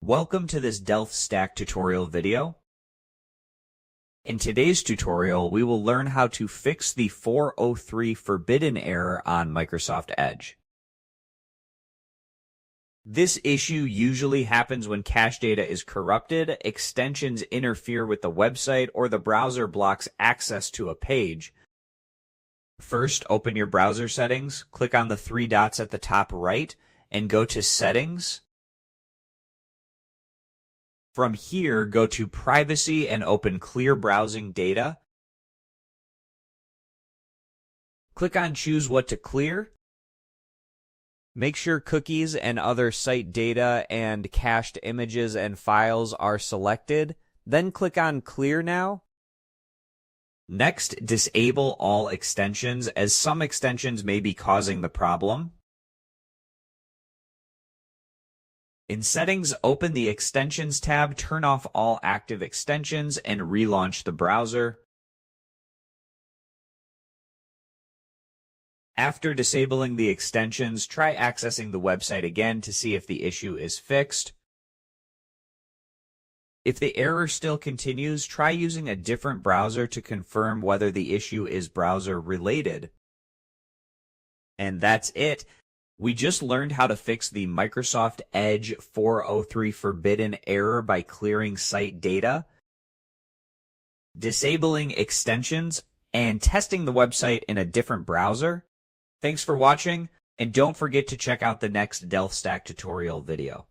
Welcome to this Delph Stack tutorial video. In today's tutorial, we will learn how to fix the 403 forbidden error on Microsoft Edge. This issue usually happens when cache data is corrupted, extensions interfere with the website, or the browser blocks access to a page. First, open your browser settings, click on the three dots at the top right, and go to Settings. From here, go to Privacy and open Clear Browsing Data. Click on Choose what to clear. Make sure cookies and other site data and cached images and files are selected. Then click on Clear Now. Next, disable all extensions, as some extensions may be causing the problem. In Settings, open the Extensions tab, turn off all active extensions, and relaunch the browser. After disabling the extensions, try accessing the website again to see if the issue is fixed. If the error still continues, try using a different browser to confirm whether the issue is browser-related. And that's it. We just learned how to fix the Microsoft Edge 403 forbidden error by clearing site data, disabling extensions, and testing the website in a different browser. Thanks for watching, and don't forget to check out the next Delph Stack tutorial video.